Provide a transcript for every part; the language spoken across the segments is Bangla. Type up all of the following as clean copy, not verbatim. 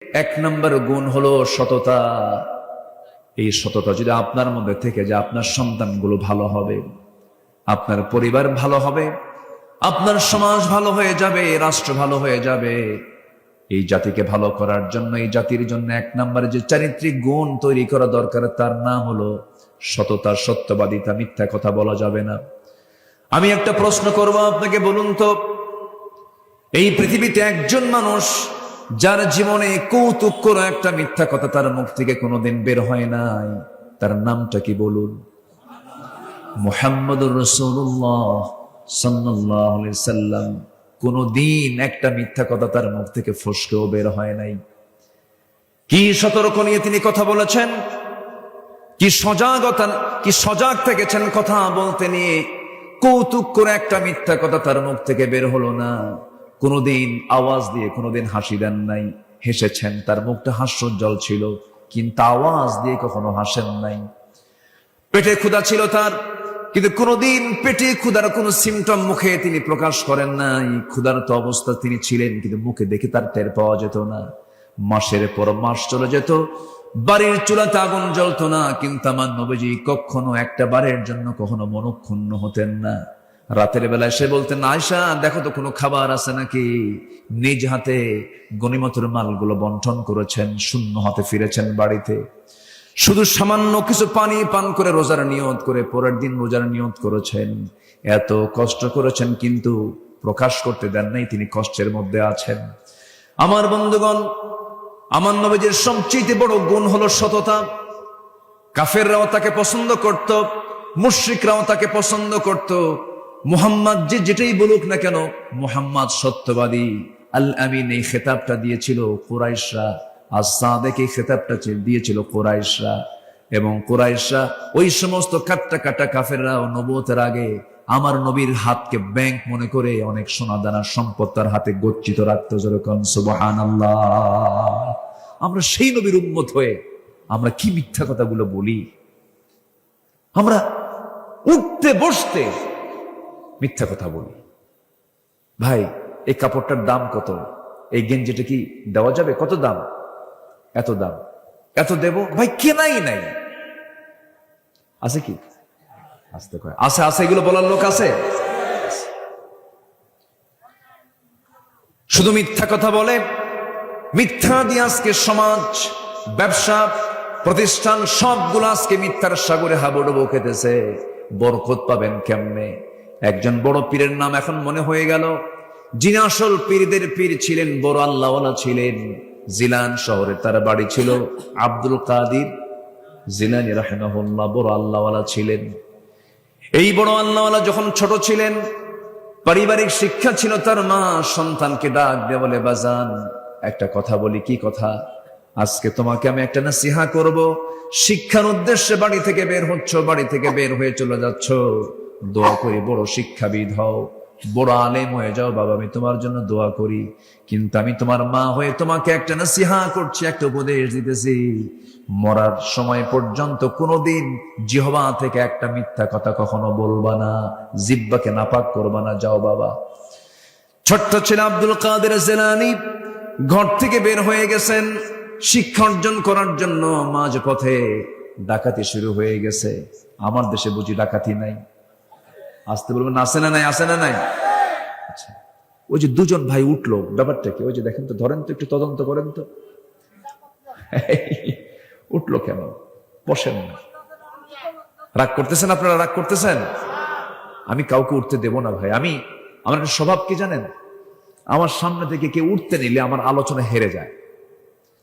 এক নম্বর গুণ হলো সততা। এই সততা যদি আপনার মধ্যে থেকে যে আপনার সন্তানগুলো ভালো হবে, আপনার পরিবার ভালো হবে, আপনার সমাজ ভালো হয়ে যাবে, রাষ্ট্র ভালো হয়ে যাবে। এই জাতিকে ভালো করার জন্য, এই জাতির জন্য এক নম্বরে যে চারিত্রিক গুণ তৈরি করা দরকার, তার নাম হলো সততা, সত্যবাদিতা। মিথ্যা কথা বলা যাবে না। আমি একটা প্রশ্ন করব আপনাকে, বলুন তো, এই পৃথিবীতে একজন মানুষ যার জীবনে কৌতুক করে একটা মিথ্যা কথা তার মুখ থেকে কোনোদিন বের হয় নাই, তার নামটা কি বলুন? মুহাম্মদুর রাসূলুল্লাহ সাল্লাল্লাহু আলাইহি সাল্লাম। কোনদিন একটা মিথ্যা কথা তার মুখ থেকে ফসকেও বের হয় নাই। কি সতর্ক নিয়ে তিনি কথা বলেছেন, কি সজাগ থেকেছেন কথা বলতে নিয়ে। কৌতুক করে একটা মিথ্যা কথা তার মুখ থেকে বের হলো না। কোনদিন আওয়াজ দিয়ে কোনদিন হাসি দেন নাই, হেসেছেন, তার মুখটা হাস্যোজ্জ্বল ছিল, কিন্তু আওয়াজ দিয়ে কখনো হাসেন নাই। পেটে ক্ষুধা ছিল তার, কিন্তু কোনদিন পেটে ক্ষুধার কোন সিমটম মুখে তিনি প্রকাশ করেন নাই। ক্ষুধার্ত অবস্থা তিনি ছিলেন, কিন্তু মুখে দেখে তার টের পাওয়া যেত না। মাসের পর মাস চলে যেত, বাড়ির চুলাতে আগুন জ্বলতো না, কিন্তু আমার নবীজি কখনো একটা বারের জন্য কখনো মনক্ষুণ্ণ হতেন না। রাতের বেলায় সে বলতেন, আয়েশা দেখো তো কোনো খাবার আছে নাকি। নিজ হাতে গনিমতের মালগুলো বন্টন করেছেন, শূন্য হাতে ফিরেছেন বাড়িতে। শুধু সামান্য কিছু পানি পান করে রোজার নিয়ত করে পরের দিন রোজার নিয়ত করেছেন। এত কষ্ট করেছেন, কিন্তু প্রকাশ করতে দেন নাই তিনি কষ্টের মধ্যে আছেন। আমার বন্ধুগণ, আমার নবীজির সবচেয়ে বড় গুণ হলো সততা। কাফেররাও তাকে পছন্দ করত, মুশরিকরাও তাকে পছন্দ করত। মুহাম্মদ যেটাই বলুক না কেন, মুহাম্মদ সত্যবাদী, আল আমিন এই খেতাবটা দিয়েছিল কুরাইশরা, as-সাদিক এই খেতাবটা দিয়েছিল কুরাইশরা। এবং কুরাইশরা, ওই সমস্ত কাটা কাফেররা নবুয়তের আগে আমার নবীর হাতকে ব্যাংক মনে করে অনেক সোনা দানা সম্পদ তার হাতে গচ্ছিত রাখতো। যেরকম সুবহানাল্লাহ। আমরা সেই নবীর উম্মত হয়ে আমরা কি মিথ্যা কথাগুলো বলি। আমরা উঠতে বসতে মিথ্যা কথা বলি। ভাই, এই কাপড়টার দাম কত? এই গেঞ্জিটা কি দেওয়া যাবে? কত দাম? এত দাম। এত দেব? ভাই কেনাই নাই। আছে কি? আসতে কয় আছে, আছে, এগুলো বলার লোক আছে? শুধু মিথ্যা কথা বলে। মিথ্যা দিয়ে আজকে সমাজ, ব্যবসা, প্রতিষ্ঠান সবগুলো আজকে মিথ্যার সাগরে হাবুডুবু খেতেছে। বরকত পাবেন কেমনে? একজন বড় পীরের নাম এখন মনে হয়ে গেল, যিনি আসল পীরদের পীর ছিলেন, বড় আল্লাহওয়ালা ছিলেন। জিলান শহরে তার বাড়ি ছিল। আব্দুল কাদির জিলানী রাহিমাহুল্লাহ বড় আল্লাহওয়ালা ছিলেন। এই বড় আল্লাহওয়ালা যখন ছোট ছিলেন, পারিবারিক শিক্ষা ছিল তার মা সন্তানকে ডাক দিয়ে বলে, বাজান একটা কথা বলি। কি কথা? আজকে তোমাকে আমি একটা নসিহা করব। শিক্ষার উদ্দেশ্যে বাড়ি থেকে বের হচ্ছ, বাড়ি থেকে বের হয়ে চলে যাচ্ছ, দোয়া করি বড় শিক্ষাবিদ হও, বড় আলেম হয়ে যাও। বাবা, আমি তোমার জন্য দোয়া করি, কিন্তু আমি তোমার মা হয়ে তোমাকে একটা নসিহা করছি, একটা উপদেশ দিতেছি। মরার সময় পর্যন্ত কোনোদিন জিহ্বা থেকে একটা মিথ্যা কথা কখনো বলবা না, জিহ্বাকে নাপাক করবা না। যাও বাবা। ছোট্ট ছেলে আব্দুল কাদের জিলানী ঘর থেকে বের হয়ে গেছেন শিক্ষা অর্জন করার জন্য। মাঝ পথে ডাকাতি শুরু হয়ে গেছে। আমার দেশে বুঝি ডাকাতি নাই? আসতে বলবেন আছে না নাই? আছে না নাই? আচ্ছা, ওই যে দুজন ভাই উঠলো, ব্যাপারটা কি? ওই যে দেখেন তো, ধরেন তো, একটু তদন্ত করেন তো। উঠলো কেন? বসেন না। রাগ করতেছেন আপনারা? রাগ করতেছেন? আমি কাউকে উঠতে দেব না ভাই। আমার একটা স্বভাব কি জানেন? আমার সামনে থেকে কেউ উঠতে নিলে আমার আলোচনা হেরে যায়।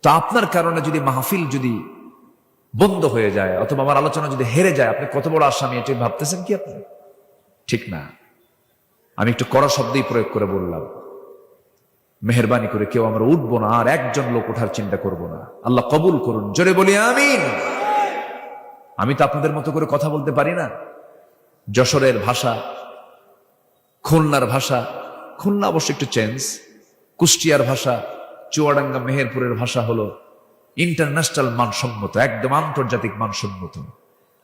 তো আপনার কারণে যদি মাহফিল যদি বন্ধ হয়ে যায়, অথবা আমার আলোচনা যদি হেরে যায়, আপনি কত বড় আসামি এটা ভাবতেছেন কি আপনি? ঠিক না। আমি একটু কড়া শব্দই প্রয়োগ করে বললাম, মেহেরবানি করে কেউ আমরা উঠবো না, আর একজন লোক ওঠার চিন্তা করব না। আল্লাহ কবুল করুন। জোরে বলি আমিন। আমি তো আপনাদের মতো করে কথা বলতে পারি না। যশোরের ভাষা, খুলনার ভাষা, খুলনা অবশ্য একটু চেঞ্জ, কুষ্টিয়ার ভাষা, চুয়াডাঙ্গা মেহেরপুরের ভাষা হলো ইন্টারন্যাশনাল মানসম্মত, একদম আন্তর্জাতিক মানসম্মত।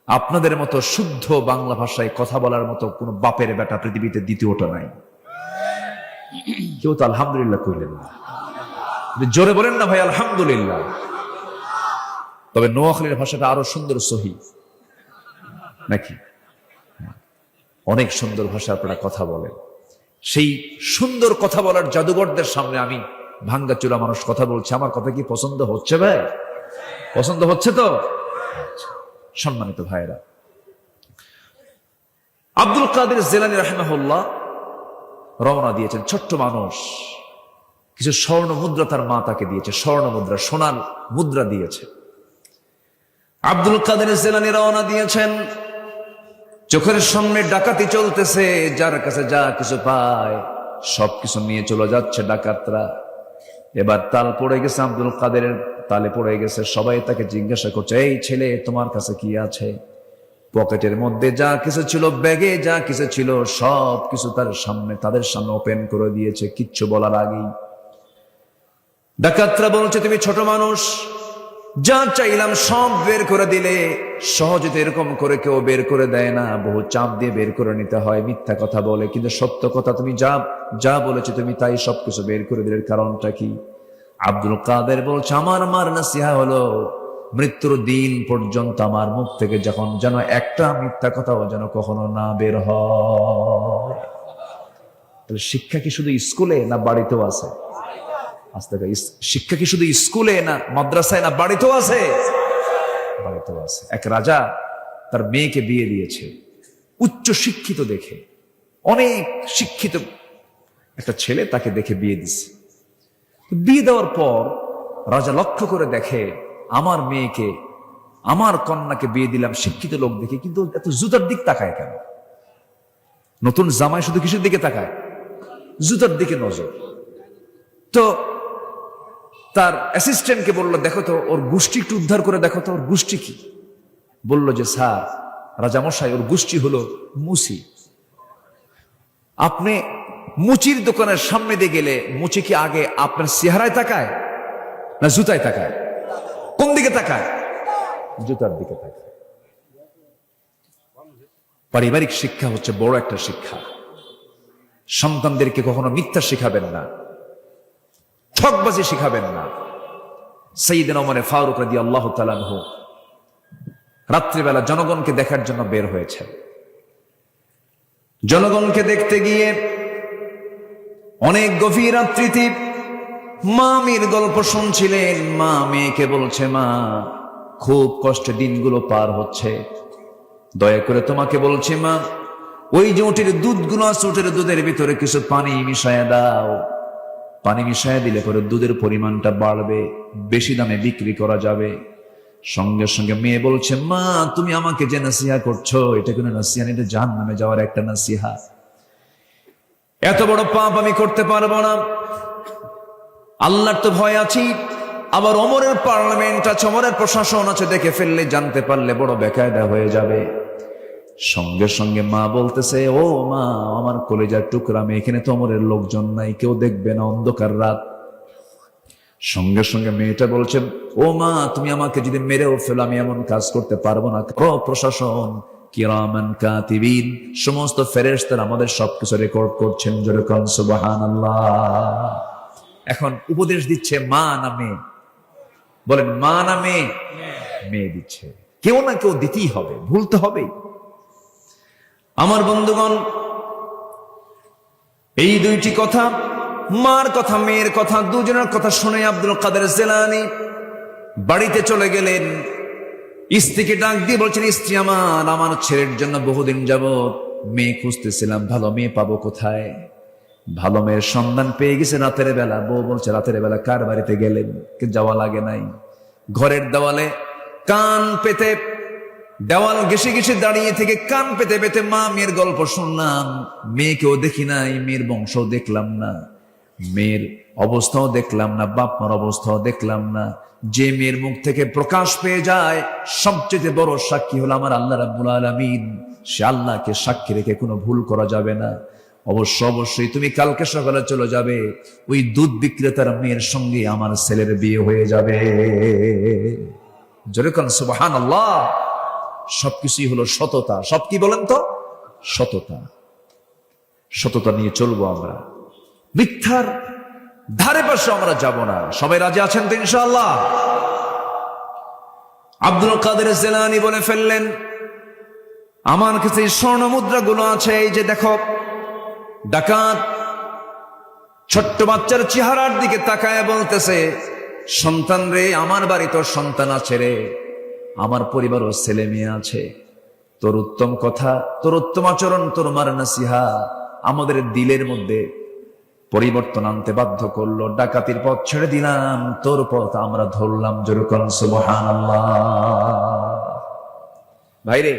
আপনাদের মতো শুদ্ধ বাংলা ভাষায় কথা বলার মতো কোন বাপের বেটা পৃথিবীতে দ্বিতীয়টা নাই। কেউ তো আলহামদুলিল্লাহ কইলেন না। জোরে বলেন না ভাই আলহামদুলিল্লাহ। তবে নোয়াখালীর ভাষাটা আরো সুন্দর, সহি নাকি? অনেক সুন্দর ভাষা আপনারা কথা বলেন। সেই সুন্দর কথা বলার জাদুঘরদের সামনে আমি ভাঙ্গা চুলা মানুষ কথা বলছে, আমার কথা কি পছন্দ হচ্ছে ভাই? পছন্দ হচ্ছে তো? সম্মানিত ভাইরা, আব্দুল কাদের জিলানী রাহিমাহুল্লাহ রওনা দিয়েছেন। ছোট্ট মানুষ, কিছু স্বর্ণ মুদ্রা তার মা তাকে দিয়েছে, স্বর্ণ মুদ্রা, সোনার মুদ্রা দিয়েছে। আব্দুল কাদের জিলানী রওনা দিয়েছেন, চোখের সামনে ডাকাতি চলতেছে, যার কাছে যা কিছু পায় সবকিছু নিয়ে চলে যাচ্ছে ডাকাতরা। এবার তাল পড়ে গেছে, আব্দুল কাদেরের তালে পড়ে গেছে। সবাই তাকে জিজ্ঞাসা করছে, এই ছেলে তোমার কাছে কি আছে? পকেটের মধ্যে যা কিছু ছিল, ব্যাগে যা কিছু ছিল, সব কিছু তাদের সামনে ওপেন করে দিয়েছে কিচ্ছু বলার আগেই। ডাকাতরা বলছে, তুমি ছোট মানুষ, যা চাইলাম সব বের করে দিলে। সহজে তো এরকম করে কেউ বের করে দেয় না, বহু চাপ দিয়ে বের করে নিতে হয়, মিথ্যা কথা বলে। কিন্তু সত্য কথা, তুমি যা বলেছো তুমি তাই সবকিছু বের করে দিলে, কারণটা কি? আব্দুল কাদের বলছে, আমার মার নাসিহা হলো মৃত্যুর দিন পর্যন্ত আমার মুখ থেকে যখন যেন একটা মিথ্যা কথাও যেন কখনো না বের হয়। তাহলে শিক্ষা কি শুধু স্কুলে না বাড়িতেও আছে? শিক্ষা কি শুধু স্কুলে না মাদ্রাসায় না বাড়িতেও আছে? বাড়িতেও আছে। এক রাজা তার মেয়েকে বিয়ে দিয়েছে, উচ্চ শিক্ষিত দেখে, অনেক শিক্ষিত একটা ছেলে তাকে দেখে বিয়ে দিচ্ছে। বিয়ে দেওয়ার পর রাজা লক্ষ্য করে দেখে, আমার মেয়েকে, আমার কন্যাকে বিয়ে দিলাম শিক্ষিত লোক দেখে, কিন্তু এত জুতার দিক তাকায় কেন? নতুন জামাই শুধু কিসের দিকে তাকায়? জুতার দিকে নজর। তো তার অ্যাসিস্ট্যান্টকে বললো, দেখো তো ওর গোষ্ঠী একটু উদ্ধার করে দেখো তো, ওর গোষ্ঠী কি? বললো যে, স্যার রাজামশাই, ওর গোষ্ঠী হলো মুচি। আপনি মুচির দোকানের সামনে দিয়ে গেলে মুচি কি আগে আপনার চেহারায় তাকায় না জুতায় তাকায়? কোন দিকে তাকায়? জুতার দিকে তাকায়। পারিবারিক শিক্ষা হচ্ছে বড় একটা শিক্ষা। সন্তানদেরকে কখনো মিথ্যা শিখাবেন না, ঠকবাজি শিখাবেন না। সাইয়েদনা ওমর ফারুক রাদিয়াল্লাহু তাআলা আনহু রাত্রিবেলা জনগণকে দেখার জন্য বের হয়েছেন। জনগণকে দেখতে গিয়ে অনেক গভীর রাত্রিতে মা মেয়ের গল্প শুনছিলেন। মা মেয়েকে বলছে, মা খুব কষ্টে দিনগুলো পার হচ্ছে, দয়া করে তোমাকে বলছি মা, ওই যে উটের দুধগুলো আছে, উটের দুধের ভিতরে কিছু পানি মিশায়া দাও। পানি মিশায়া দিলে পরে দুধের পরিমাণটা বাড়বে, বেশি দামে বিক্রি করা যাবে। সঙ্গে সঙ্গে মেয়ে বলছে, মা তুমি আমাকে যে নাসিহা করছো, এটা কোনো নাসিহা, এটা জাহান্নামে যাওয়ার একটা নাসিহা। এত বড় পাপ আমি করতে পারবো না, আল্লাহর তো ভয় আছি। আবার ওমরের পার্লামেন্ট আছে, ওমরের প্রশাসন আছে, দেখে ফেললে, জানতে পারলে বড় বেকায়দা হয়ে যাবে। সঙ্গে সঙ্গে মা বলতেছে, ও মা, আমার কলেজার টুকরা মেয়ে, এখানে তো ওমরের লোকজন নাই, কেউ দেখবে না, অন্ধকার রাত। সঙ্গে সঙ্গে মেয়েটা বলছে, ও মা, তুমি আমাকে যদি মেরেও ফেলো, আমি এমন কাজ করতে পারবো না। প্রশাসন কিরামান কাতিবিন, সমস্ত ফেরেশতারা আমাদের সবকিছু রেকর্ড করছেন। জোরে কোন সুবহানাল্লাহ। এখন উপদেশ দিচ্ছে মা না মেয়ে? বলেন মা না মেয়ে? মেয়ে দিচ্ছে। কেউ না কেউ দিতেই হবে, ভুলতে হবে। আমার বন্ধুগণ, এই দুইটি কথা, মার কথা মেয়ের কথা, দুজনের কথা শুনে আব্দুল কাদের জিলানী বাড়িতে চলে গেলেন। স্ত্রীকে ডাক দিয়ে বলছেন, স্ত্রী আমার ছেলের জন্য বহুদিন যাবত মেয়ে খুঁজতেছিলাম, ভালো মেয়ে পাবো কোথায়? ভালো মেয়ের সন্ধান পেয়ে গেছে রাতের বেলা। বউ বলছে, রাতের বেলা কার বাড়িতে গেলেন? যাওয়া লাগে নাই। ঘরের দেওয়ালে কান পেতে, দেওয়াল ঘেসে ঘেসে দাঁড়িয়ে থেকে কান পেতে পেতে মা মেয়ের গল্প শুনলাম। মেয়েকেও দেখি নাই, মেয়ের বংশও দেখলাম না, মেয়ের অবস্থাও দেখলাম না, বাপ মার অবস্থাও দেখলাম না। যে মেয়ের মুখ থেকে প্রকাশ পেয়ে যায়, সবচেয়ে বড় সাক্ষী হলো আমার আল্লাহ রাব্বুল আলামিন। সে আল্লাহকে সাক্ষী রেখে কোনো ভুল করা যাবে না। অবশ্যই তুমি কালকে সকালে চলে যাবে, ওই দুধ বিক্রেতার মেয়ের সঙ্গে আমার ছেলের বিয়ে হয়ে যাবে। জোরে কোন সুবহানাল্লাহ। সবকিছুই হলো সততা। সব কি বলেন তো? সততা। সততা নিয়ে চলবো আমরা। মিথ্যার ধারে পাশে আমরা যাব না। সবাই রাজি আছেন তো ইনশাআল্লাহ? আব্দুল কাদের জিলানী বলে ফেললেন, আমার কাছে স্বর্ণ মুদ্রাগুলো আছে, এই যে দেখো। ডাকাত ছোট্ট বাচ্চার চেহারার দিকে তাকায় বলতেছে, সন্তান রে, আমার বাড়ি তোর সন্তান আছে রে, আমার পরিবারও ছেলে মেয়ে আছে, তোর উত্তম কথা, তোর উত্তম আচরণ, তোর মার নাসিহা আমাদের দিলের মধ্যে পরিবর্তন আনতে বাধ্য করলো। ডাকাতির পথ ছেড়ে দিলাম, তোর পথ আমরা ধরলাম। জোরে বলুন সুবহানাল্লাহ। ভাইরে,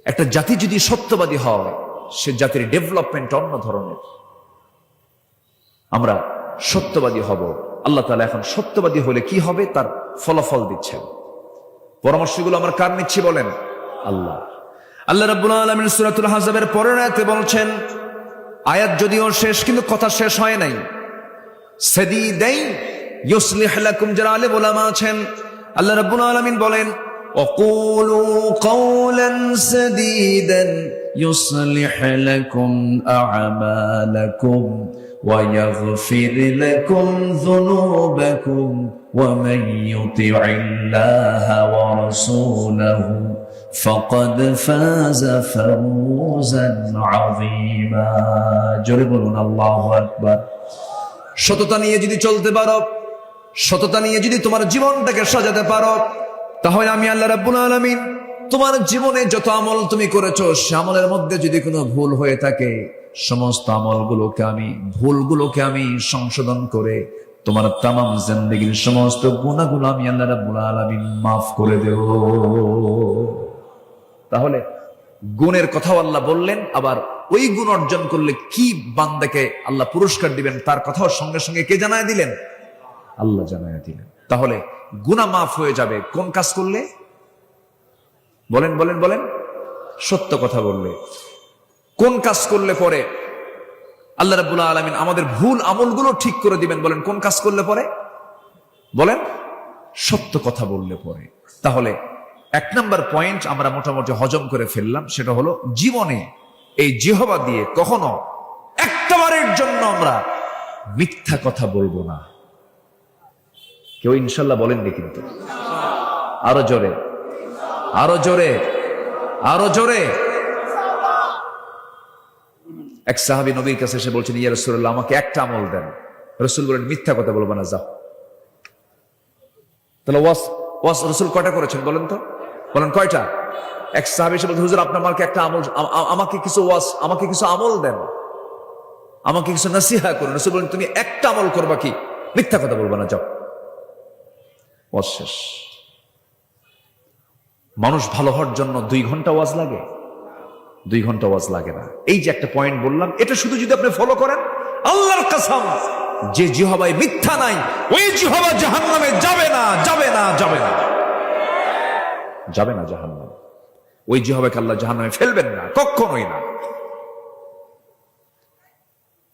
একটা জাতি যদি সত্যবাদী হয়, সে জাতির ডেভেলপমেন্ট অন্য ধরনের। আমরা সত্যবাদী হব। আল্লাহ তাআলা এখন সত্যবাদী হলে কি হবে তার ফলাফল দিচ্ছেন। পরামর্শগুলো আমরা কার নিচ্ছি বলেন? আল্লাহ। আল্লাহ রাব্বুল আলামিন সূরাতুল আহজাবের পরের আয়াতে বলছেন, আয়াত যদিও শেষ কিন্তু কথা শেষ হয় নাই। সাদীদাইন ইউসলিহ লাকুম, যারা আলেম ওলামা আছেন, আল্লাহ রাব্বুল আলামিন বলেন, ওয়াকুলু কাওলান সাদীদান ইউসলিহ লাকুম আ'মালাকুম ওয়া ইয়াগফির লাকুম যুনুবাকুম ওয়া মান ইউতি'ইল্লাহা ওয়া রাসূলাহু ফাকাদ ফাযা ফাওজান আযীমা। জোরে বলুন আল্লাহু আকবার। সততা নিয়ে যদি চলতে পারো, সততা নিয়ে যদি তোমার জীবনটাকে সাজাতে পারো, তাহলে আমি আল্লাহ রাব্বুল আলামিন তোমার জীবনে যত আমল তুমি করেছো, সে আমলের মধ্যে যদি কোনো ভুল হয়ে থাকে, সমস্ত ভুলগুলোকে আমি সংশোধন করে তোমার তামাম জিন্দেগীর সমস্ত গুনাহগুলো আমি আল্লাহ রাব্বুল আলামিন মাফ করে দেব। তাহলে গুণের কথাও আল্লাহ বললেন, আবার ওই গুণ অর্জন করলে কি বান্দাকে আল্লাহ পুরস্কার দিবেন তার কথাও সঙ্গে সঙ্গে কে জানায় দিলেন? আল্লাহ জানায় দিলেন। তাহলে গুনাহ মাফ হয়ে যাবে কোন কাজ করলে? বলেন বলেন বলেন। সত্য কথা বললে। কোন কাজ করলে পরে আল্লাহ রাব্বুল আলামিন আমাদের ভুল আমলগুলো ঠিক করে দিবেন? বলেন কোন কাজ করলে পরে? বলেন সত্য কথা বললে পরে। তাহলে এক নাম্বার পয়েন্ট আমরা মোটামুটি হজম করে ফেললাম, সেটা হলো জীবনে এই জিহ্বা দিয়ে কখনো একটাবারের জন্য আমরা মিথ্যা কথা বলবো না। কেউ ইনশাল্লাহ বলেননি কিন্তু? আরো জোরে, আরো জোরে, আরো জোরে। এক সাহাবী নবীর কাছে এসে বলছেন, ইয়া রাসূলুল্লাহ, আমাকে একটা আমল দেন। রাসূল বলেন, মিথ্যা কথা বলবো না, যাও। তাহলে ওয়াস রাসূল কয়টা করেছেন বলেন তো? বলেন কয়টা? এক সাহাবী এসে বলছেন, হুজুর আপনি আমাকে একটা আমল, আমাকে কিছু আমল দেন, আমাকে কিছু নসিহা করুন। রাসূল বলেন, তুমি একটা আমল করবা, কি? মিথ্যা কথা বলবা না, যাও। ওয়াজ শেষ। মানুষ ভালো হওয়ার জন্য 2 ঘন্টা ওয়াজ লাগে? 2 ঘন্টা ওয়াজ লাগে না। এই যে একটা পয়েন্ট বললাম, এটা শুধু যদি আপনি ফলো করেন, আল্লাহর কসম, যে জিহ্বায় মিথ্যা নাই, ওই জিহ্বা জাহান্নামে যাবে না, যাবে না, যাবে না, যাবে না জাহান্নামে। ওই জিহ্বাকে আল্লাহ জাহান্নামে ফেলবেন না, কখনোই না।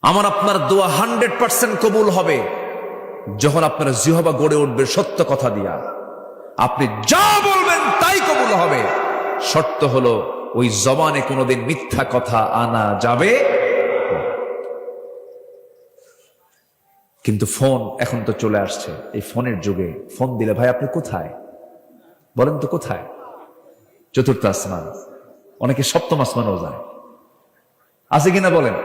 আমার আপনার দোয়া 100% কবুল হবে যখন আপনার জিহ্বা গড়ে উঠবে সত্য কথা দিয়া। আপনি যা বলবেন তাই কবুল হবে। শর্ত হলো ওই জবানে কোনোদিন মিথ্যা কথা আনা যাবে। কিন্তু ফোন এখন তো চলে আসছে, এই ফোনের যুগে ফোন দিলে, ভাই আপনি কোথায়? বলেন তো কোথায়? 4th আসমান, অনেকে 7ম আসমানেও যায়। আছে কিনা বলেন?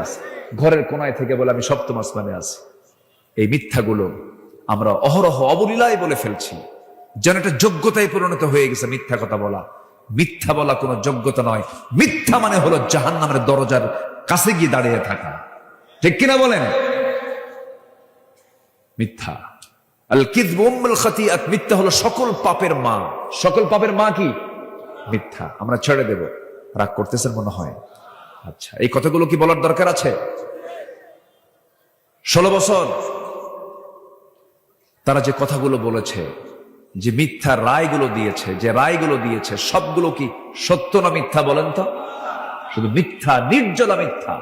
আছে। ঘরের কোনায় থেকে বলে আমি 7ম আসমানে আছি। এই মিথ্যাগুলো আমরা অহরহ অবলীলায় বলে ফেলছি, যেন একটা যোগ্যতায় পরিণত হয়ে গেছে মিথ্যা কথা বলা। মিথ্যা বলা কোনো যোগ্যতা নয়। মিথ্যা মানে হলো জাহান্নামের দরজার কাছে গিয়ে দাঁড়িয়ে থাকা। ঠিক কিনা বলেন? মিথ্যা, আল কিযবু উম্মুল খাতিআত, মিথ্যা হলো সকল পাপের মা। সকল পাপের মা কি? মিথ্যা। আমরা ছেড়ে দেব। রাগ করতেছেন মনে হয়? আচ্ছা, এই কথাগুলো কি বলার দরকার আছে? 16 বছর তারা যে কথাগুলো বলেছে, যে মিথ্যা রায়গুলো দিয়েছে, যে রায়গুলো দিয়েছে, সবগুলো কি সত্য না মিথ্যা বলেন তো? শুধু মিথ্যা, নির্জলা মিথ্যা।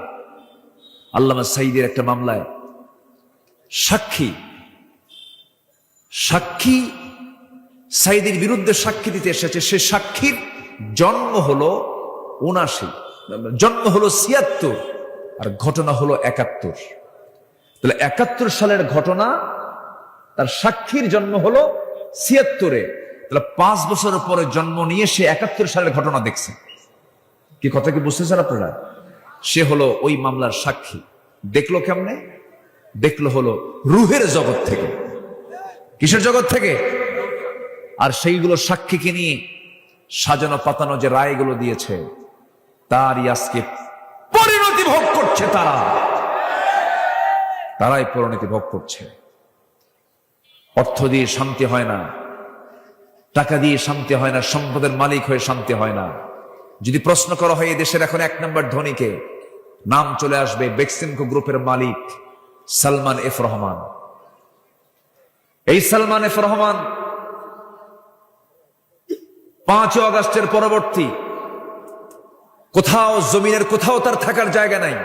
আল্লামা সাঈদীর একটা মামলায় সাক্ষী সাঈদীর বিরুদ্ধে সাক্ষী দিতে এসেছে। সে সাক্ষীর জন্ম হলো 79, জন্ম হলো 76, আর ঘটনা হলো 71। তাহলে 71 সালের ঘটনা, তার সাক্ষীর জন্ম হলো 76-এ, তাহলে 5 বছর পরে জন্ম নিয়ে সে 71 সালের ঘটনা দেখছে। কি কথা কি বুঝতেছেন আপনারা? সে হলো ওই মামলার সাক্ষী। দেখলো কেমনে? দেখলো হলো রুহের জগৎ থেকে। কিসের জগৎ থেকে? আর সেইগুলো সাক্ষীকে নিয়ে সাজানো পাতানো যে রায়গুলো দিয়েছে, তারই আজকে পরিণতি ভোগ করছে তারাই পরিণতি ভোগ করছে। অর্থ দিয়ে শান্তি হয় না, টাকা দিয়ে শান্তি হয় না, সম্পদের মালিক হয়ে শান্তি হয় না। যদি প্রশ্ন করা হয় এই দেশের এখন 1 নম্বর ধনীকে, নাম চলে আসবে বেক্সিমকো গ্রুপের মালিক সালমান এফ রহমান। এই সালমান এফ রহমান 5 আগস্টের পরবর্তী কোথাও জমিনের কোথাও তার থাকার জায়গা নাই।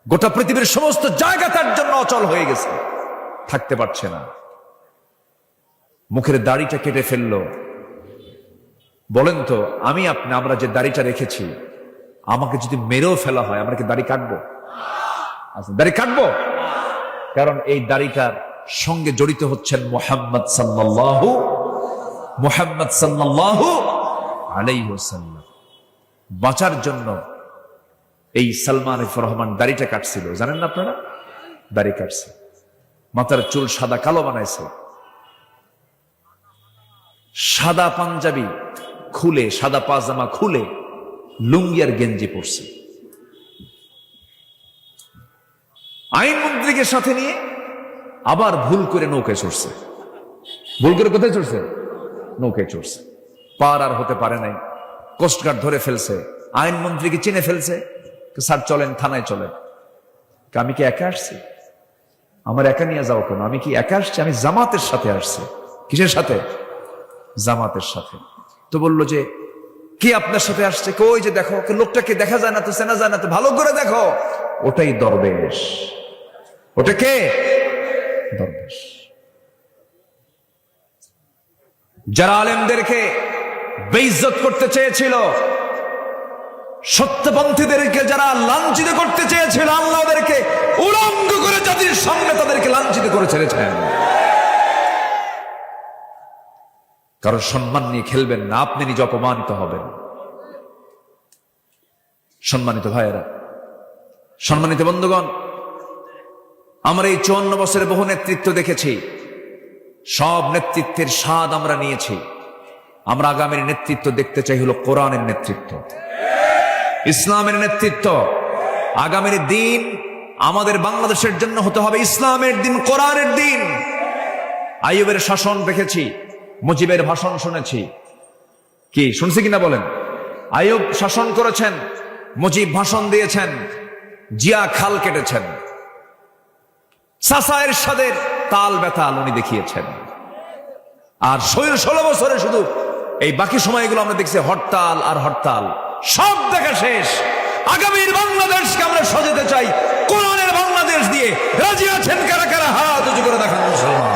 গোটা পৃথিবীর সমস্ত জায়গা তার জন্য অচল হয়ে গেছে, থাকতে পারছে না। মুখের দাড়িটা কেটে ফেললো। বলেন তো, আমরা যে দাড়িটা রেখেছি, আমাকে যদি মেরেও ফেলা হয়, আমরা কি দাড়ি কাটবো? দাড়ি কাটবো, কারণ এই দাড়িটার সঙ্গে জড়িত হচ্ছেন মুহাম্মদ সাল্লাল্লাহু আলাইহি ওয়াসাল্লাম। বাঁচার জন্য এই সালমান এফ রহমান দাড়িটা কাটছিল, জানেন না আপনারা? দাড়ি কাটছে, মাথার চুল সাদা কালো বানাইছে, সাদা পাঞ্জাবি খুলে, সাদা পাজামা খুলে লুঙ্গি আর গেঞ্জি পরছে। আইনমন্ত্রীকে সাথে নিয়ে আবার ভুল করে নৌকায় চড়ছে। ভুল করে কোথায় চড়ছে? নৌকায় চড়ছে। পার আর হতে পারে নাই, কোস্টগার্ড ধরে ফেলছে। আইনমন্ত্রীকে চিনে ফেলছে। স্যার চলেন, থানায় চলেন। আমি কি একা আসছি? আমার একা নিয়ে যাও কেন? আমি কি একা আসছি? আমি জামাতের সাথে আসছি। কিসের সাথে? জামাতের সাথে। তো বললো যে কি আপনার সাথে আসছে? ওই যে দেখো, লোকটাকে দেখা যায় না তো, চেনা যায় না তো, ভালো করে দেখো, ওটাই দরবেশ। ওটা কে? দরবেশ। যারা আলেমদেরকে বেইজ্জত করতে চেয়েছিল, সত্যপন্থীদেরকে যারা লাঞ্ছিত করতে চেয়েছিল, আল্লাহ ওদেরকে উলঙ্গ করে জাতির সামনে তাদেরকে লাঞ্ছিত করে ছেড়েছেন। কারণ সম্মান নিয়ে খেলবেন না, আপনি নিজে অপমানিত হবেন। সম্মানিত ভাইয়েরা, সম্মানিত বন্ধুগণ, আমরা এই 54 বছরে বহু নেতৃত্ব দেখেছি। সব নেতৃত্বের স্বাদ আমরা নিয়েছি। আমরা আগামীর নেতৃত্ব দেখতে চাই হলো কোরআনের নেতৃত্ব, ইসলামের নেতৃত্ব। আগামীর দিন আমাদের বাংলাদেশের জন্য হতে হবে ইসলামের দিন, কোরআনের দিন। আইয়ুবের শাসন দেখেছি, মুজিবের ভাষণ শুনেছি। কি শুনছি কিনা বলেন? আইয়ুব শাসন করেছেন, মুজিব ভাষণ দিয়েছেন, জিয়া খাল কেটেছেন, চাচা এরশাদের তাল বেতাল উনি দেখিয়েছেন। আর 16 বছরে শুধু এই বাকি সময়গুলো আমরা দেখছি হরতাল আর হরতাল। সব দেখা শেষ। আগামীর বাংলাদেশকে আমরা সাজাতে চাই কোরআনের বাংলাদেশ দিয়ে। রাজি আছেন কারা কারা? হাত উঁচু করে দেখান মুসলমান।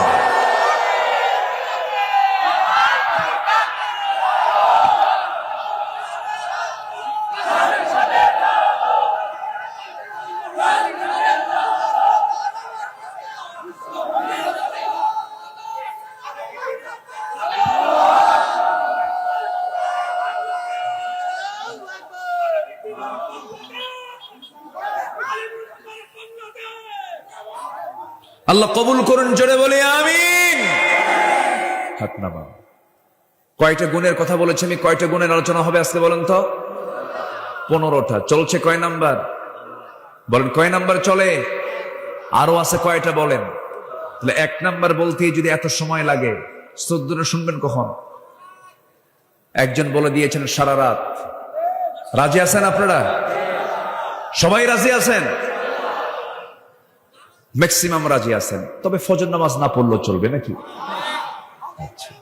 আল্লাহ কবুল করুন, জোরে বলে আমিন। হাত নামান। কয়টা গুণের কথা বলেছি আমি? কয়টা গুণের আলোচনা হবে আজকে বলেন তো? 15টা। চলছে কয় নাম্বার? বলেন কয় নাম্বার চলে? আরো আছে কয়টা বলেন? তাহলে 1 নাম্বার বলতে যদি এত সময় লাগে, 14 শুনবেন কখন? একজন বলে দিয়েছেন সারা রাত। রাজি আছেন আপনারা? সবাই রাজি আছেন? ম্যাক্সিমাম রাজি আছেন। তবে ফজর নামাজ না পড়লেও চলবে নাকি? আচ্ছা,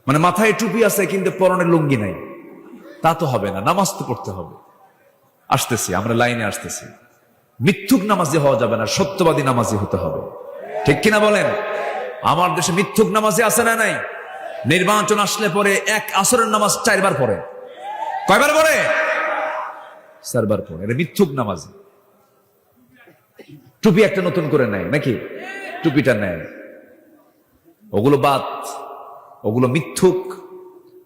মানে মাথায় টুপি আছে কিন্তু পরনে লুঙ্গি নাই, তা তো হবে না। নামাজ তো পড়তে হবে। আসতেছি, আমরা লাইনে আসতেছি। মিথ্যুক নামাজি হওয়া যাবে না, সত্যবাদী নামাজি হতে হবে। ঠিক কিনা বলেন? আমার দেশে মিথ্যুক নামাজি আছে না নাই? নির্বাচন আসলে পরে এক আসরের নামাজ 4 বার পড়ে। কয়বার পড়ে? 4 বার পড়ে। এটা মিথ্যুক নামাজি। টুপি একটা নতুন করে নেয় নাকি? টুপিটা নেয়। ওগুলো বাদ, ওগুলো মিথ্যুক,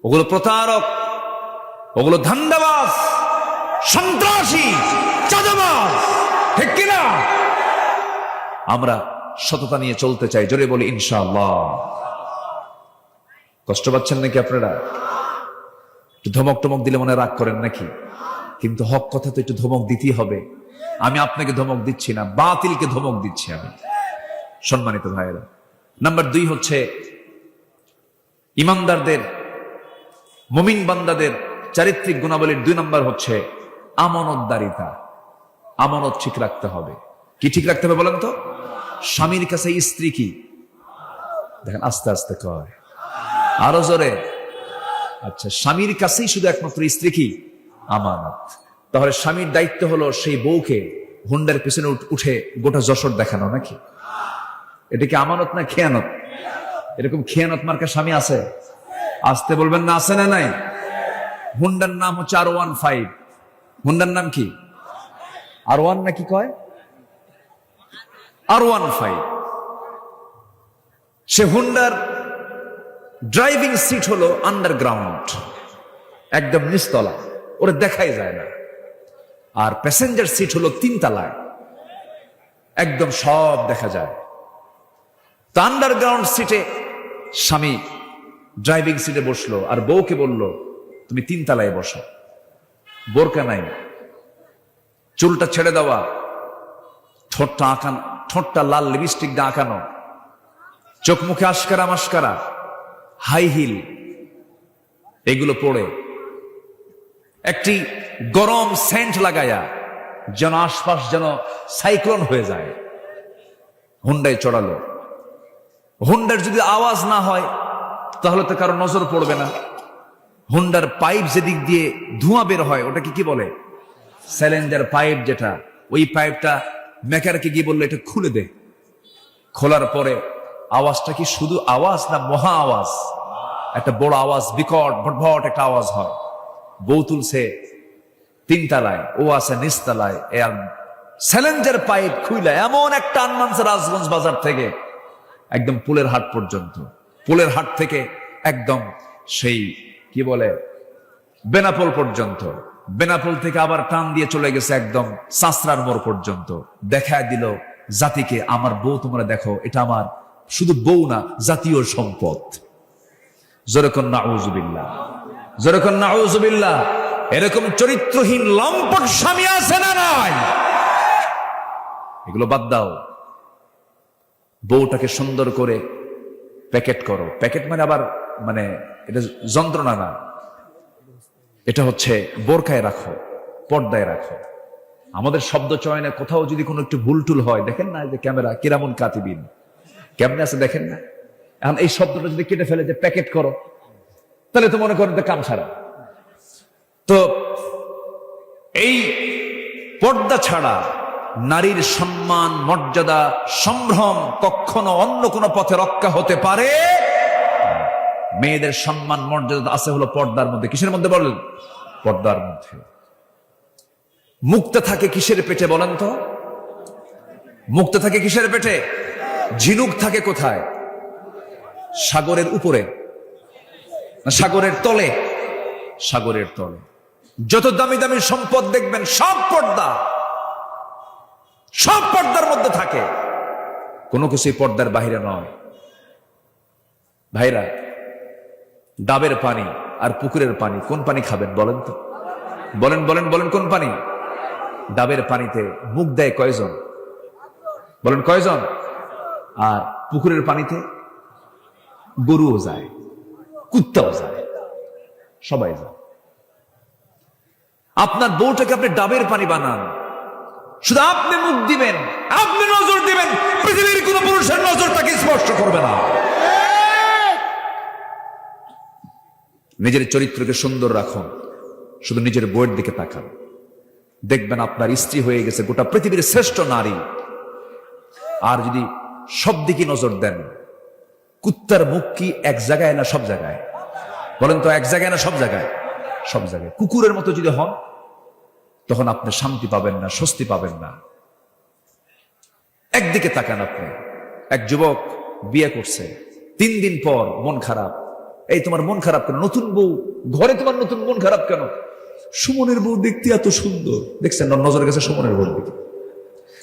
ওগুলো প্রতারক, ওগুলো ধান্দাবাজ, সন্ত্রাসী, চাঁদাবাজ, ঠিক কিনা? আমরা সততা নিয়ে চলতে চাই, জোরে বলি ইনশাআল্লাহ। কষ্ট পাচ্ছেন নাকি আপনারা? একটু ধমক টমক দিলে মনে রাগ করেন নাকি? কিন্তু হক কথা তো একটু ধমক দিতেই হবে। আমি আপনাকে ধমক দিচ্ছি না, বাতিলকে ধমক দিচ্ছি আমি। সম্মানিত ভাইয়েরা, নাম্বার 2 হচ্ছে ইমানদারদের, মুমিন বান্দাদের চারিত্রিক গুণাবলীর 2 নম্বর হচ্ছে আমানতদারিতা। আমানত ঠিক রাখতে হবে। কি ঠিক রাখতে হবে বলেন তো? স্বামীর কাছে স্ত্রী কি? দেখেন আস্তে আস্তে কয়, আরো জোরে। আচ্ছা, স্বামীর কাছেই শুধু একমাত্র স্ত্রী কি? আমানত। তাহলে স্বামীর দায়িত্ব হলো সেই বউকে হুন্ডার পিছনে উঠে গোটা যশোর দেখানো নাকি? এটা কি আমানত না খেয়ানত? এরকম খেয়ানত মার্কা স্বামী আছে? আসতে বলবেন না, আছে না নাই? হুন্ডার নাম হচ্ছে R15। হুন্ডার নাম কি? R1 নাকি কয়? R15। সে হুন্ডার ড্রাইভিং সিট হলো আন্ডারগ্রাউন্ড, একদম নিচতলা, ওরা দেখাই যায় না। আর প্যাসেঞ্জার সিট হলো 3 তলায়, একদম সব দেখা যায়। তো আন্ডারগ্রাউন্ড সিটে স্বামী ড্রাইভিং সিটে বসলো, আর বউকে বলল তুমি 3 তলায় বসো। বোরকা নাই, চুলটা ছেড়ে দেওয়া, ঠোঁটটা আঁকানো, ঠোঁটটা লাল লিপস্টিক দিয়ে আঁকানো, চোখ মুখে আশকারা মাস্কারা, হাই হিল, এগুলো পরে একটি গরম সেন্ট লাগায়া যেন আশপাশ যেন সাইক্লোন হয়ে যায়। হুন্ডায় চড়ালো। হুন্ডার যদি আওয়াজ না হয় তাহলে তো কারো নজর পড়বে না। হুন্ডার পাইপ যেদিক দিয়ে ধোঁয়া বের হয় ওটাকে কি বলে? Cylinder pipe. যেটা ওই পাইপটা মেকারকে গিয়ে বললো এটা খুলে দে। খোলার পরে আওয়াজটা কি শুধু আওয়াজ না মহা আওয়াজ? একটা বড় আওয়াজ, বিকট ভটভট একটা আওয়াজ হয়। বউ তুলছে 3 তলায়, ও আছে নিচতলায়। সিলিন্ডার পাইপ খুইলা এমন একটা আনমানছে রাজগঞ্জ বাজার থেকে একদম পুলের হাট পর্যন্ত, পুলের হাট থেকে একদম সেই কি বলে বেনাপোল পর্যন্ত, বেনাপোল থেকে আবার টান দিয়ে চলে গেছে একদম সাসরার মোড় পর্যন্ত। দেখায় দিল জাতিকে, আমার বউ তোমরা দেখো, এটা আমার শুধু বউ না, জাতীয় সম্পদ। যেরকম নাউজুবিল্লাহ, যেরকম নাউজুবিল্লাহ। এরকম চরিত্রহীন লম্পট স্বামী আছে না নাই? এগুলো বাদ দাও। বউটাকে সুন্দর করে প্যাকেট করো। প্যাকেট মানে আবার মানে এটা যন্ত্রণা না, এটা হচ্ছে বোরকায় রাখো, পর্দায় রাখো। আমাদের শব্দ চয়নে কোথাও যদি কোনো একটু ভুল টুল হয়, দেখেন না যে ক্যামেরা কিরামুন কাতিবিন কেমনে আছে দেখেন না? এখন এই শব্দটা যদি কেটে ফেলে যে প্যাকেট করো, তাহলে তো মনে করেন কাম ছাড়া। তো এই পর্দা ছাড়া নারীর সম্মান, মর্যাদা, সম্ভ্রম কখনো অন্য কোনো পথে রক্ষা হতে পারে? মেয়েদের সম্মান মর্যাদা আছে হলো পর্দার মধ্যে। কিসের মধ্যে বলেন? পর্দার মধ্যে। মুক্তা থাকে কিসের পেটে বলেন তো? মুক্তা থাকে কিসের পেটে? ঝিনুক থাকে কোথায়? সাগরের উপরে না সাগরের তলে? সাগরের তলে। যত দামি দামি সম্পদ দেখবেন সব পর্দা, সব পর্দার মধ্যে থাকে, কোনো কিছুই পর্দার বাহিরে নয়। ভাইরা, ডাবের পানি আর পুকুরের পানি, কোন পানি খাবেন বলেন তো? বলেন বলেন বলেন, কোন পানি? ডাবের পানিতে মুখ দেয় কয়জন? বলেন কয়জন? আর পুকুরের পানিতে গরুও যায়, কুত্তাও যায়, সবাই যায়। আপনার বউটাকে আপনি ডাবের পানি বানান, শুধু আপনি মুখ দিবেন, আপনি নজর দিবেন, পৃথিবীর কোন পুরুষের নজর তাকে স্পর্শ করবে না। নিজের চরিত্রকে সুন্দর রাখুন, শুধু নিজের বউয়ের দিকে তাকান, দেখবেন আপনার স্ত্রী হয়ে গেছে গোটা পৃথিবীর শ্রেষ্ঠ নারী। আর যদি সব দিকে নজর দেন, কুত্তার মুখ কি এক জায়গায় না সব জায়গায়? বলেন তো, এক জায়গায় না সব জায়গায়? সব জায়গায়। কুকুরের মতো যদি হন, তখন আপনি শান্তি পাবেন না, স্বস্তি পাবেন না। একদিকে তাকান আপনি, এক যুবক বিয়ে করছে, 3 দিন পর মন খারাপ। এই তোমার মন খারাপ কেন? নতুন বউ ঘরে, তোমার নতুন মন খারাপ কেন? সুমনের বউ দেখতে এত সুন্দর। দেখছেন নজরে গেছে সুমনের বউর দিকে।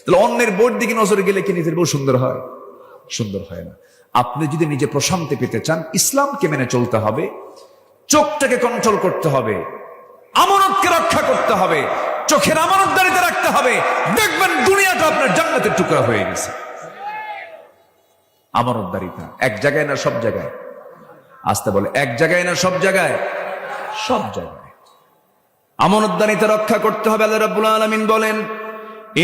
তাহলে অন্যের বউর দিকে নজরে গেলে কি নিজের বউ সুন্দর হয়? সুন্দর হয় না। আপনি যদি নিজে প্রশান্তি পেতে চান, ইসলামকে মেনে চলতে হবে, চোখটাকে কন্ট্রোল করতে হবে, আমানতকে রক্ষা করতে হবে, চোখের আমানতদারিতে রাখতে হবে। দেখবেন দুনিয়াটা আপনার জান্নাতের টুকরা হয়ে গেছে। আমানতদারিতা এক জায়গায় না সব জায়গায়? আসতে বলে, এক জায়গায় না সব জায়গায়? সব জায়গায় আমানতদারিতা রক্ষা করতে হবে। আল্লাহ রাব্বুল আলামিন বলেন,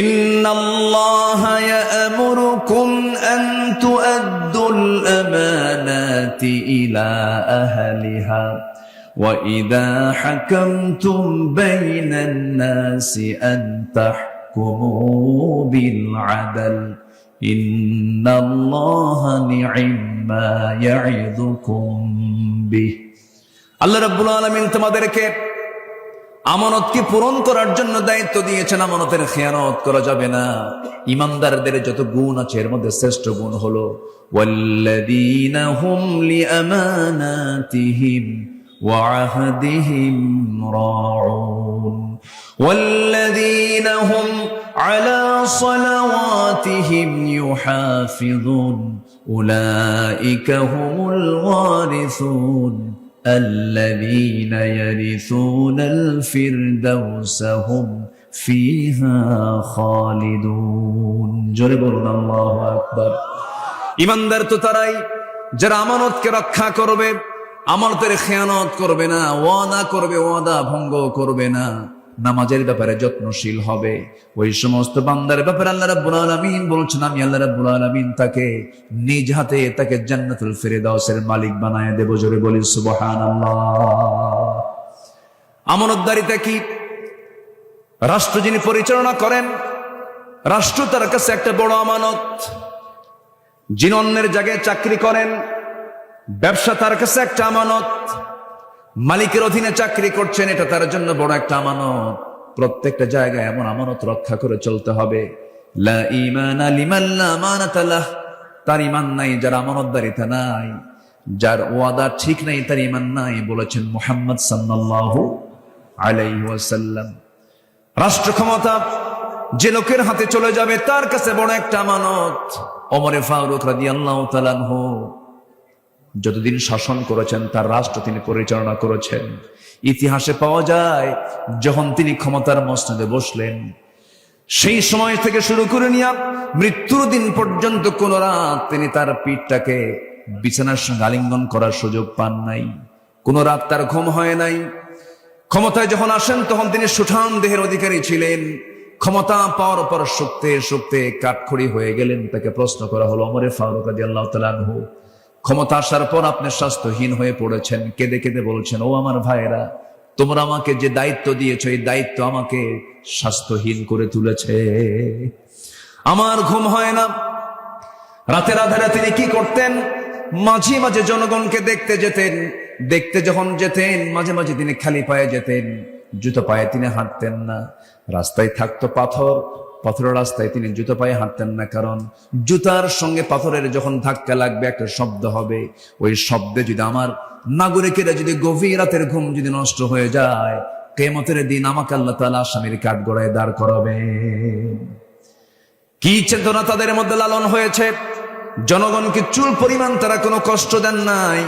ইন্নাল্লাহা ইয়া'মুরুকুম আন তু'আদ্দুল আমানাতি ইলা আহলিহা ওয়া ইযা হাকামতুম বাইনান নাসি আন তাহকুমু বিল আদল ইন্নাল্লাহা নি'মা ইয়া'ইযুকুম বিহি। আল্লাহ রাব্বুল আলামিন তোমাদেরকে আমানতকে পূরণ করার জন্য দায়িত্ব দিয়েছেন। আমানতের খেয়ানত করা যাবে না। ইমানদারদের যত গুণ আছে এর মধ্যে শ্রেষ্ঠ গুণ হলো ওয়াল্লাযীনা হুম লিআমানাতিহিম ওয়া আহদিহিম রাউন ওয়াল্লাযীনা হুম আলা সালাওয়াতিহিম ইউহাফিযুন উলাইকা হুমুল ওয়ারিসুন الذين يرثون الفردوس هم فيها خالدون। জোরে বলুন আল্লাহু আকবার। ইমানদার তো তারাই যারা আমানতকে রক্ষা করবে, আমানতের খেয়ানত করবে না, ওয়াদা করবে, ওয়াদা ভঙ্গ করবে না, নামাজের ব্যাপারে যত্নশীল হবে। ওই সমস্ত বান্দার ব্যাপারে আল্লাহ রাব্বুল আলামিন বলছেন, আমি আল্লাহ রাব্বুল আলামিন তাকে নিজ হাতে তাকে জান্নাতুল ফিরদাউসের মালিক বানায় দেব। জোরে বলি সুবহানাল্লাহ। আমানতদারিতা কি? রাষ্ট্র যিনি পরিচালনা করেন, রাষ্ট্র তার কাছে একটা বড় আমানত। যিনি অন্যের জায়গায় চাকরি করেন, ব্যবসা তার কাছে একটা আমানত। মালিকের অধীনে চাকরি করছেন, এটা তার জন্য বড় একটা আমানত। প্রত্যেকটা জায়গায় এমন আমানত রক্ষা করে চলতে হবে। লা ঈমানা লিমান লা আমানাতা লাহ। তার ঈমান নাই যার আমানতদারিতা নাই, যার ওয়াদা ঠিক নাই তার ঈমান নাই, বলেছেন মুহাম্মদ সাল্লাল্লাহু আলাইহি ওয়াসাল্লাম। রাষ্ট্র ক্ষমতা যে লোকের হাতে চলে যাবে তার কাছে বড় একটা আমানত। ওমরে ফারুক রাদিয়াল্লাহু তাআলা আনহু যতদিন শাসন করেছেন, তার রাষ্ট্র তিনি পরিচালনা করেছেন। ইতিহাসে পাওয়া যায় যখন তিনি ক্ষমতার মসনদে বসলেন, সেই সময় থেকে শুরু করে নিয়ে মৃত্যুর দিন পর্যন্ত কোন রাত তিনি তার পিঠটাকে বিছানার সঙ্গে আলিঙ্গন করার সুযোগ পান নাই। কোন রাত তার ঘুম হয় নাই। ক্ষমতায় যখন আসেন তখন তিনি সুঠাম দেহের অধিকারী ছিলেন। ক্ষমতা পাওয়ার পর শুকতে শুকতে কাঠখড়ি হয়ে গেলেন। তাকে প্রশ্ন করা হলো, ওমরে ফারুক রাদিয়াল্লাহু তাআলা আনহু, ক্ষমতা আসার পর আপনি স্বাস্থ্যহীন হয়ে পড়েছেন। কেঁদে কেঁদে বলছেন, ও আমার ভাইয়েরা, তোমরা আমাকে যে দায়িত্ব দিয়েছো এই দায়িত্ব আমাকে স্বাস্থ্যহীন করে তুলেছে। আমার ঘুম হয় না। রাতের আধারে তিনি কি করতেন? মাঝে মাঝে জনগণকে দেখতে যেতেন। দেখতে যখন যেতেন মাঝে মাঝে তিনি খালি পায়ে যেতেন, জুতো পায়ে তিনি হাঁটতেন না। রাস্তায় থাকতো পাথর, পাথরের রাস্তায় তিনি জুতো পায়ে হাঁটতেন না, কারণ জুতার সঙ্গে পাথরের যখন ধাক্কা লাগবে একটা শব্দ হবে। ওই শব্দে যদি আমার নাগরিকেরা যদি গভীর রাতের ঘুম যদি নষ্ট হয়ে যায়, কিয়ামতের দিন আমাকে আল্লাহ তাআলা আসামির কাঠগড়ায় দাঁড় করাবে। কি চেতনা তাদের মধ্যে লালন হয়েছে! জনগণকে চুল পরিমাণ তারা কোনো কষ্ট দেন নাই।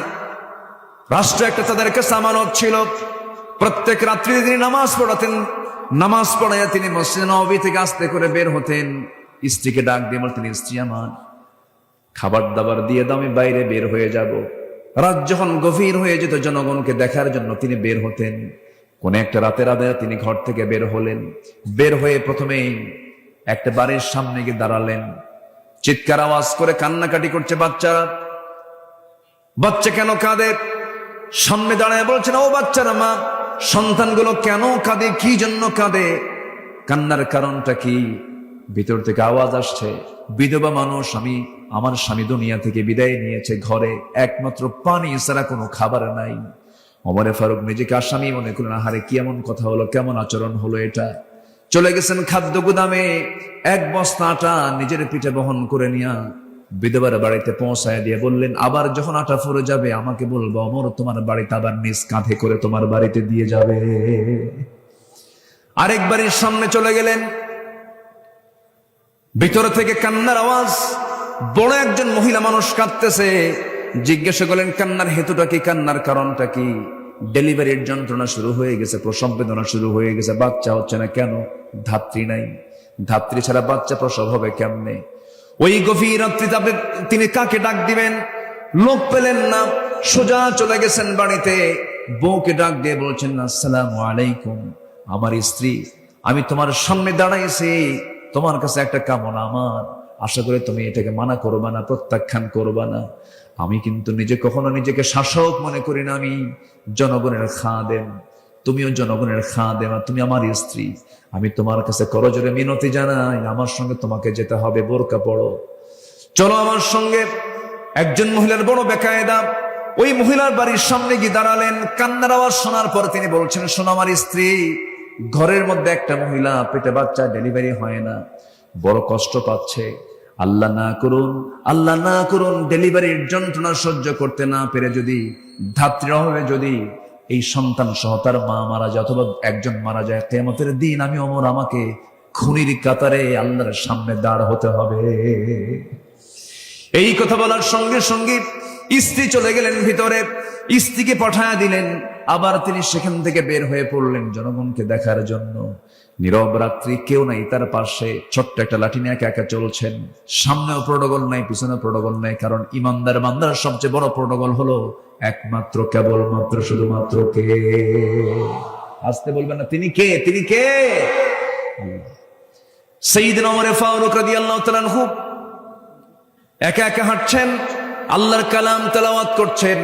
রাষ্ট্র একটা তাদের কাছে আমানত ছিল। প্রত্যেক রাত্রি তিনি নামাজ পড়াতেন। নামাজ পড়াইয়া তিনি মসজিদে নববী থেকে আস্তে করে বের হতেন। স্ত্রীকে ডাক দিয়ে বলতেন, স্ত্রী আমার খাবার দাবার দিয়ে দাও, আমি বাইরে বের হয়ে যাব। রাত যখন গভীর হয়ে যেত জনগণকে দেখার জন্য তিনি বের হতেন। কোন একটা রাতের আধারে তিনি ঘর থেকে বের হলেন। বের হয়ে প্রথমেই একটা বাড়ির সামনে গিয়ে দাঁড়ালেন। চিৎকার আওয়াজ করে কান্নাকাটি করছে বাচ্চারা। বাচ্চা কেন কাঁদে? সামনে দাঁড়ায় বলছেন, ও বাচ্চারা, মা সন্তানগুলো কেন কাঁদে? কি জন্য কাঁদে? কান্নার কারণটা কি? ভিতর থেকে আওয়াজ আসছে, বিধবা মানুষ, আমার স্বামী দুনিয়া থেকে বিদায় নিয়েছে, ঘরে একমাত্র পানি ছাড়া কোনো খাবার নাই। ওমরে ফারুক নিজেকে আসামি মনে করলেন, আহারে কি এমন কথা হলো, কেমন আচরণ হলো এটা। চলে গেছেন খাদ্য গুদামে, এক বস্তা আটা নিজের পিঠে বহন করে নিয়া বিধবার বাড়িতে পৌঁছায় দিয়ে বললেন, আবার যখন আটা ফুরে যাবে আমাকে বলবো, অমর তোমার বাড়িতে আবার নিজ কাঁধে করে তোমার বাড়িতে দিয়ে যাবে। আরেক বাড়ির সামনে চলে গেলেন, ভিতর থেকে কান্নার আওয়াজ, বড় একজন মহিলা মানুষ কাঁদতেছে। জিজ্ঞাসা করলেন, কান্নার হেতুটা কি, কান্নার কারণটা কি? ডেলিভারির যন্ত্রণা শুরু হয়ে গেছে, প্রসব বেদনা শুরু হয়ে গেছে, বাচ্চা হচ্ছে না কেন? ধাত্রী নাই, ধাত্রী ছাড়া বাচ্চা প্রসব হবে কেমনে? ওই গভীর রাত্রিতে তিনি কাকে ডাক দিবেন? লোক পেলেন না, সোজা চলে গেছেন বাড়িতে। বউকে ডাক দিয়ে বলছেন, আসসালামু আলাইকুম, আমার স্ত্রী, আমি তোমার সামনে দাঁড়াইছি, তোমার কাছে একটা কামনা আমার, আশা করি তুমি এটাকে মানা করবা না, প্রত্যাখ্যান করবা না। আমি কিন্তু কখনো নিজেকে শাসক মনে করি না, আমি জনগণের খাদেম, তুমিও জনগণের খাদেম, আর তুমি আমার স্ত্রী। আমি তোমার কাছে করজোরে মিনতি জানাই, আমার সঙ্গে তোমাকে যেতে হবে, বোরকা পড়ো, চলো আমার সঙ্গে। একজন মহিলার বড় বেকায়দা, ওই মহিলার বাড়ির সামনে গিয়ে দাঁড়ালেন। কান্নার আওয়াজ শোনার পর তিনি বলছেন, শোনো আমার স্ত্রী, ঘরের মধ্যে একটা মহিলা, পেটে বাচ্চা, ডেলিভারি হয় না, বড় কষ্ট পাচ্ছে। আল্লাহ না করুন, আল্লাহ না করুন, ডেলিভারির যন্ত্রণা সহ্য করতে না পেরে যদি, ধাত্রীর অভাবে যদি এই সন্তান সহ তার মা মারা যায় অথবা একজন মারা যায়, কিয়ামতের দিন আমি ওমর, আমাকে খুনির কাতারে আল্লাহর সামনে দাঁড় হতে হবে। এই কথা বলার সঙ্গে সঙ্গে স্ত্রী চলে গেলেন ভিতরে, স্ত্রীকে পাঠায়া দিলেন। আবার তিনি সেখান থেকে বের হয়ে পড়লেন জনগণকে দেখার জন্য। নীরব রাত্রি, কেউ নাই তার পাশে, ছোট্ট একটা লাঠি নিয়ে একা একা চলছেন। সামনেও প্রোটোকল নাই, পিছনে প্রোটোকল নাই, কারণ ইমানদার বান্দার সবচেয়ে বড় প্রোটোকল হলো একমাত্র, কেবলমাত্র, শুধুমাত্র কে? আসতে বলবেন না, তিনি কে? তিনি কে? সাইয়্যিদনা ওমর ফারুক রাদিয়াল্লাহু তাআলা আনহু একা একা হাঁটছেন, আল্লাহর কালাম তেলাওয়াত করছেন।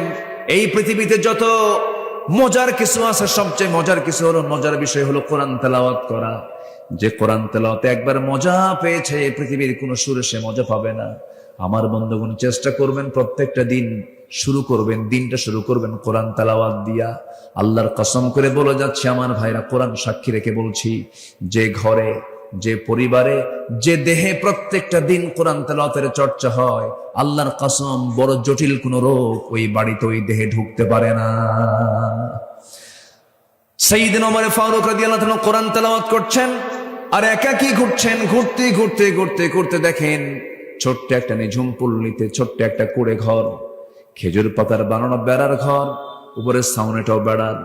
এই পৃথিবীতে যত মজার কিছু আছে, সবচেয়ে মজার কিছু হলো, মজার বিষয় হলো কোরআন তেলাওয়াত করা। যে কোরআন তেলাওয়াতে একবার মজা পেয়েছে, পৃথিবীর কোন সুরে সে মজা পাবে না। আমার বন্ধুগণ, চেষ্টা করবেন প্রত্যেকটা দিন শুরু করবেন, দিনটা শুরু করবেন কোরআন তেলাওয়াত দিয়া। আল্লাহর কসম করে বলে যাচ্ছে আমার ভাইরা, কোরআন সাক্ষী রেখে বলছি, যে ঘরে, যে পরিবারে, যে দেহে প্রত্যেকটা দিন কোরআন তেলাওয়াতের চর্চা হয়, আল্লাহর কসম বড় জটিল কোন রোগ ওই বাড়িতে, ওই দেহে ঢুকতে পারে না। সাইয়্যিদনা ওমর ফারুক রাদিয়াল্লাহু তাআলা কোরআন তেলাওয়াত করছেন আর একাকী ঘুরছেন। ঘুরতে ঘুরতে ঘুরতে ঘুরতে দেখেন ছোট্ট একটা নিঝুম পল্লীতে ছোট্ট একটা কুড়ে ঘর, খেজুর পাতার বানানো বেড়ার ঘর, উপরে সাউনেটাও বেড়ার।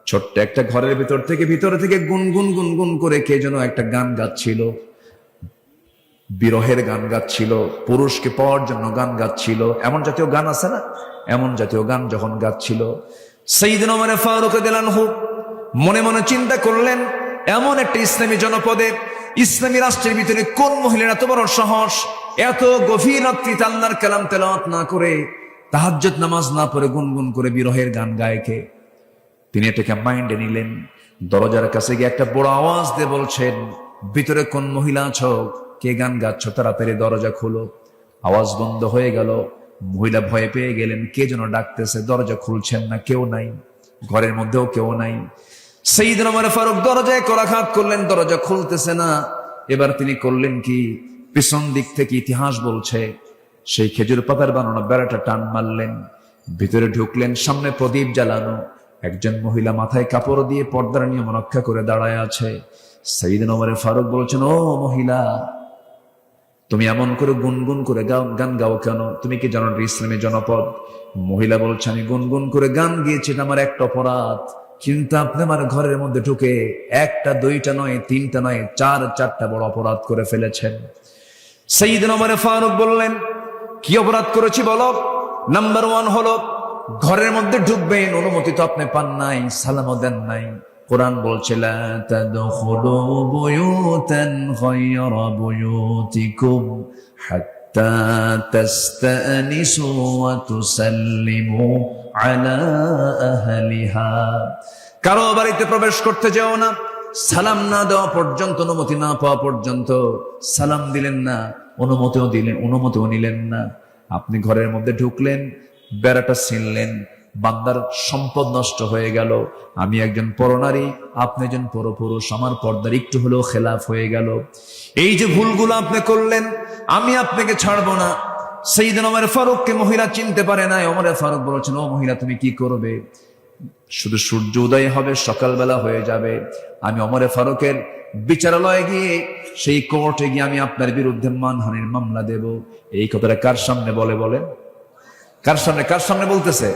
ছোট্ট একটা ঘরের ভিতর থেকে গুনগুন গুনগুন করে কে যেন একটা গান গাচ্ছিল, বিরহের গান গাচ্ছিল, পুরুষকে পাওয়ার জন্য গান গাচ্ছিল। এমন জাতীয় গান আছে না, এমন জাতীয় গান যখন গাচ্ছিল, সাইয়্যিদনা ওমর ফারুক রাদিয়াল্লাহু আনহু মনে মনে চিন্তা করলেন, এমন একটা ইসলামী জনপদে, ইসলামী রাষ্ট্রের ভিতরে কোন মহিলার এত বড় সাহস, এত গভীর রাত্রিতে আল্লাহর কালাম তেলাওয়াত না করে, তাহাজ্জুদ নামাজ না পড়ে গুনগুন করে বিরহের গান গায় কে? তিনি এটাকে মাইন্ডে নিলেন। দরজার কাছে গিয়ে একটা বড় আওয়াজ দিয়ে বলছেন, ভিতরে কোন মহিলা আছো? কে গান গাচ্ছ? তাড়াতাড়ি দরজা খোলো। আওয়াজ বন্ধ হয়ে গেল। মহিলা ভয় পেয়ে গেলেন, কে যেন ডাকতেছে, দরজা খুলছেন না, কেউ নাই, ঘরের মধ্যেও কেউ নাই। সাইয়্যিদনা ওমর ফারুক দরজায় করাঘাত করলেন, দরজা খুলতেছে না। এবার তিনি করলেন কি, পিছন দিক থেকে ইতিহাস বলছে সেই খেজুর পাতার বানানো বেড়াটা টান মারলেন, ভিতরে ঢুকলেন। সামনে প্রদীপ জ্বালানো, একজন মহিলা মাথায় কাপড় দিয়ে পর্দার নিয়ম রক্ষা করে দাঁড়ায় আছে। সাইয়্যিদনা ওমর ফারুক বলছেন, ও মহিলা, তুমি এমন করে গুনগুন করে গান গাও কেন? তুমি কি জানো ইসলামী জনপদ? মহিলা বলছে, আমি গুনগুন করে গান গিয়েছি, এটা আমার একটা অপরাধ, কিন্তু আপনি আমার ঘরের মধ্যে ঢুকে একটা, দুইটা নয়, তিনটা নয়, চারটা বড় অপরাধ করে ফেলেছেন। সাইয়্যিদনা ওমর ফারুক বললেন, কি অপরাধ করেছি বলো? নাম্বার 1 হলো, ঘরের মধ্যে ঢুকবেন, অনুমতি তো আপনি পান নাই, সালামও দেন নাই। কোরআন বলছে, লা তাদখুলু বুয়ুতান গায়রা বুয়ুতিকুম হাত্তা তাস্তানিসু ওয়া তুসাল্লিমু আলা আহলিহা। কারো বাড়িতে প্রবেশ করতে যাও না সালাম না দেওয়া পর্যন্ত, অনুমতি না পাওয়া পর্যন্ত। সালাম দিলেন না, অনুমতিও নিলেন না। আপনি ঘরের মধ্যে ঢুকলেন, বেড়াটা ছিনলেন, বান্দার সম্পদ নষ্ট হয়ে গেল। আমি একজন পরনারী, আপনি একজন পরপুরুষ, আমার পর্দার একটু হলেও খেলাফ হয়ে গেল। এই যে ভুলগুলো আপনি করলেন, আমি আপনাকে ছাড়বো না। সাইয়েদনা ওমর ফারুককে মহিলা চিনতে পারে নাই। ওমর ফারুক বলেছেন, ও মহিলা তুমি কি করবে? শুধু সূর্য উদয় হবে, সকালবেলা হয়ে যাবে, আমি ওমর ফারুকের বিচারালয়ে গিয়ে, সেই কোর্টে গিয়ে আমি আপনার বিরুদ্ধে মানহানির মামলা দেব। এই কথাটা কার সামনে বলে? বলেন, কার সামনে বলতেছে?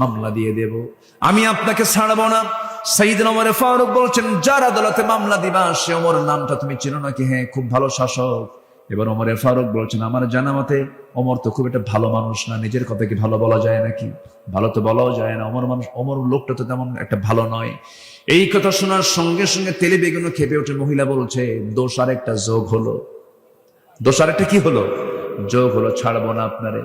মামলা দিয়ে দেব, আমি আপনাকে ছাড়বো না। সাইয়েদনা ওমর ফারুক বলছেন, যার আদালতে মামলা দিবা সে ওমর নামটা তুমি চিনো নাকি? হ্যাঁ, খুব ভালো শাসক। এবার ওমর ফারুক বলছেন, আমার জানা মতে ওমর তো খুব একটা ভালো মানুষ না। নিজের কথা কি ভালো বলা যায় নাকি? ভালো তো বলাও যায় না। ওমর লোকটা তো তেমন একটা ভালো নয়। এই কথা শোনার সঙ্গে সঙ্গে তেলে বেগুনে খেপে ওঠে। মহিলা বলছে, দোষ আরেকটা যোগ হলো। দোষ আরেকটা কি হলো? যোগ হলো, ছাড়বো না আপনারে।